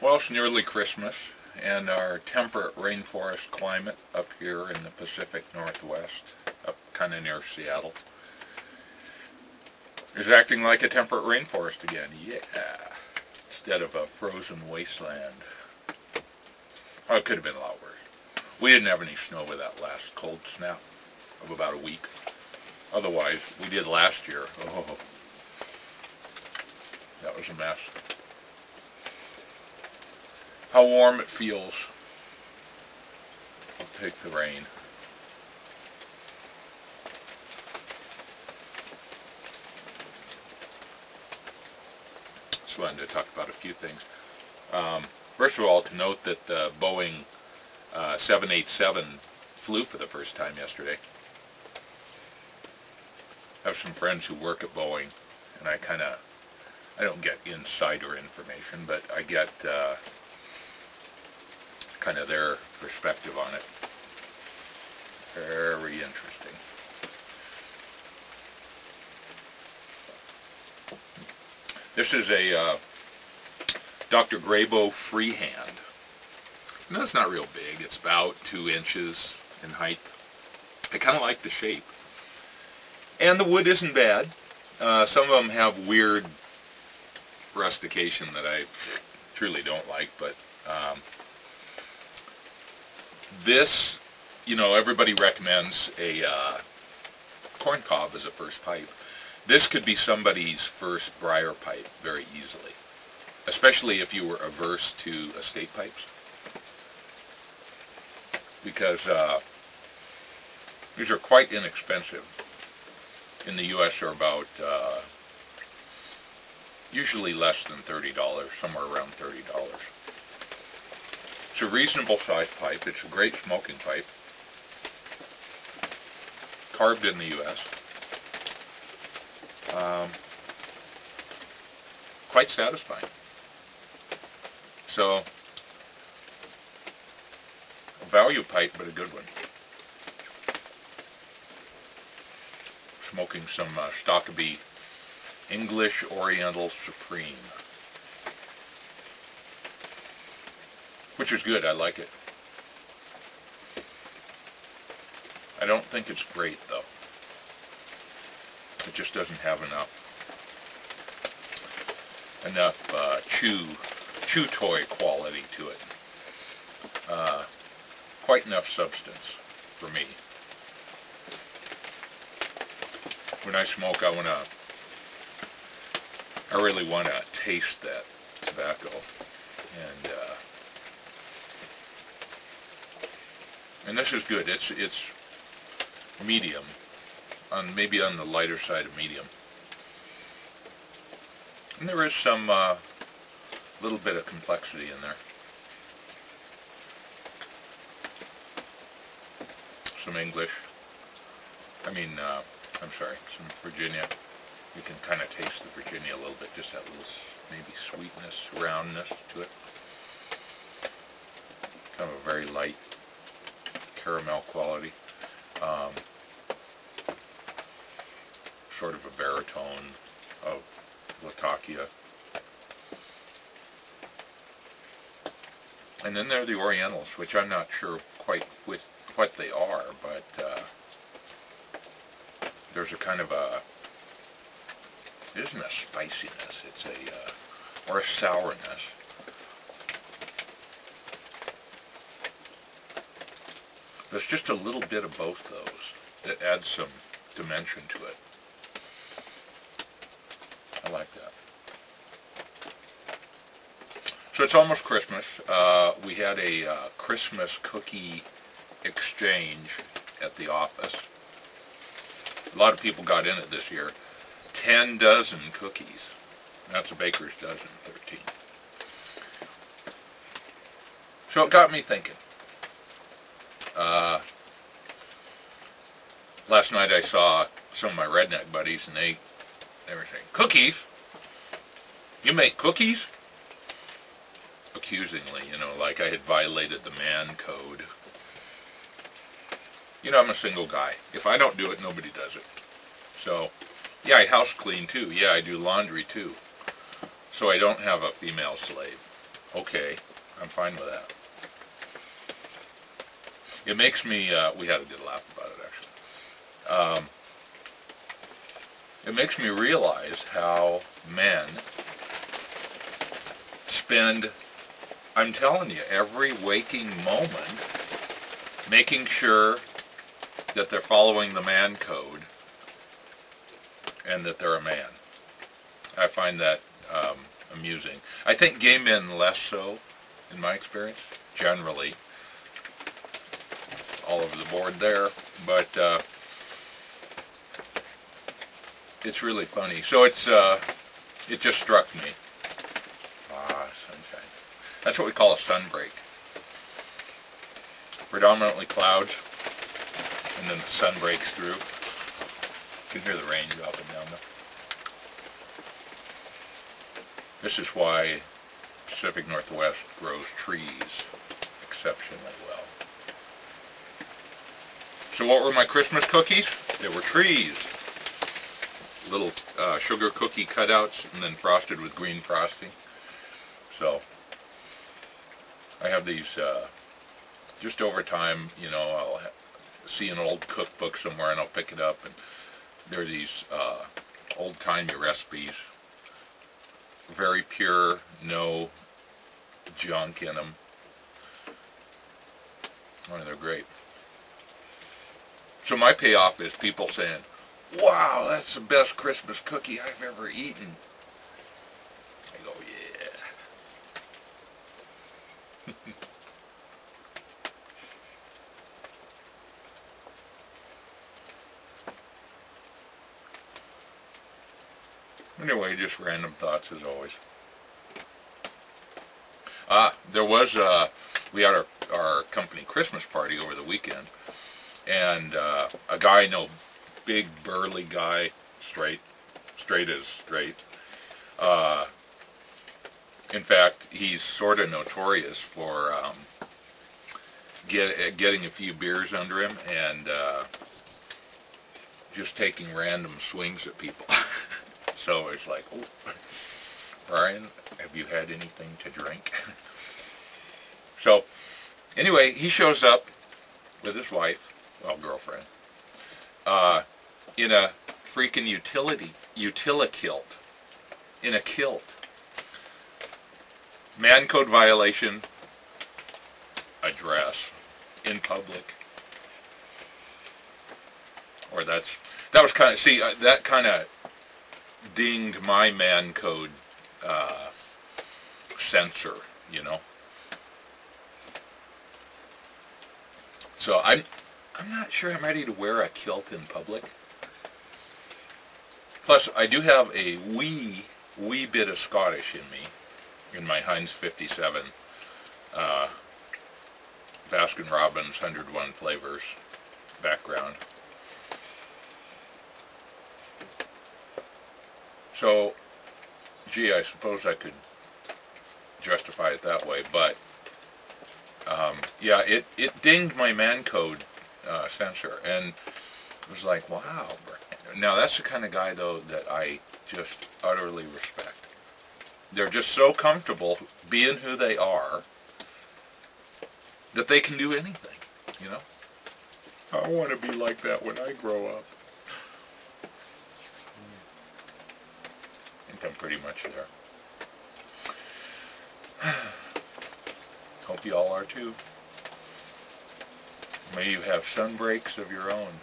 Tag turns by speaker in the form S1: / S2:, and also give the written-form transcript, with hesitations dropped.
S1: Well, it's nearly Christmas, and our temperate rainforest climate up here in the Pacific Northwest, up kind of near Seattle, is acting like a temperate rainforest again. Yeah, instead of a frozen wasteland. Oh, it could have been a lot worse. We didn't have any snow with that last cold snap of about a week. Otherwise, we did last year. Oh, that was a mess. How warm it feels. I'll take the rain. Just wanted to talk about a few things. First of all, to note that the Boeing 787 flew for the first time yesterday. I have some friends who work at Boeing, and I don't get insider information, but I get kind of their perspective on it. Very interesting. This is a Dr. Grabow freehand. No, it's not real big. It's about 2 inches in height. I kind of like the shape. And the wood isn't bad. Some of them have weird rustication that I truly don't like, but this, everybody recommends a corn cob as a first pipe. This could be somebody's first briar pipe very easily, especially if you were averse to estate pipes, because these are quite inexpensive. In the U.S. they're about usually less than $30, somewhere around $30. It's a reasonable sized pipe. It's a great smoking pipe, carved in the U.S. Quite satisfying. So, a value pipe, but a good one. Smoking some Stockabee English Oriental Supreme, which is good. I like it. I don't think it's great though. It just doesn't have enough chew toy quality to it. Quite enough substance for me. When I smoke, I really want to taste that tobacco, and this is good. It's medium, maybe on the lighter side of medium, and there is some little bit of complexity in there. Some English. I'm sorry, some Virginia. You can kind of taste the Virginia a little bit, just that little maybe sweetness, roundness to it. Kind of a very light caramel quality. Sort of a baritone of Latakia. And then there are the Orientals, which I'm not sure quite what they are, but there's a kind of it isn't a spiciness, it's or a sourness. There's just a little bit of both those that adds some dimension to it. I like that. So it's almost Christmas. We had a Christmas cookie exchange at the office. A lot of people got in it this year. 10 dozen cookies. That's a baker's dozen, 13. So it got me thinking. Last night I saw some of my redneck buddies, and they were saying, "Cookies? You make cookies?" Accusingly, like I had violated the man code. I'm a single guy. If I don't do it, nobody does it. So, yeah, I house clean too. Yeah, I do laundry too. So I don't have a female slave. Okay, I'm fine with that. It makes me, we had a good laugh about it actually. It makes me realize how men spend, I'm telling you, every waking moment making sure that they're following the man code and that they're a man. I find that amusing. I think gay men less so, in my experience, generally, all over the board there, but it's really funny. So it just struck me. Ah, sunshine. That's what we call a sunbreak. Predominantly clouds, and then the sun breaks through. You can hear the rain dropping down there. This is why Pacific Northwest grows trees exceptionally well. So what were my Christmas cookies? They were trees. Little sugar cookie cutouts and then frosted with green frosting. So I have these just over time, you know, I'll see an old cookbook somewhere and I'll pick it up, and there are these old-timey recipes, very pure, no junk in them. Oh, they're great. So my payoff is people saying, wow, that's the best Christmas cookie I've ever eaten. I go, yeah. Anyway, just random thoughts as always. There was, we had our company Christmas party over the weekend, and a guy I know, big burly guy, straight as straight. In fact, he's sort of notorious for getting a few beers under him and just taking random swings at people. So it's like, oh, Brian, have you had anything to drink? So anyway, he shows up with his wife, well, girlfriend, in a freaking utila kilt, in a kilt. Man code violation, a dress in public. Or that was kind of, see, that kind of dinged my man code sensor, you know. So I'm not sure I'm ready to wear a kilt in public. Plus, I do have a wee bit of Scottish in me, in my Heinz 57 Baskin Robbins 101 flavors background. So, gee, I suppose I could justify it that way, but yeah, it dinged my man code sensor, and it was like, wow. Now that's the kind of guy though that I just utterly respect. They're just so comfortable being who they are that they can do anything, you know. I want to be like that when I grow up. I think I'm pretty much there. Hope you all are too. May you have sun breaks of your own.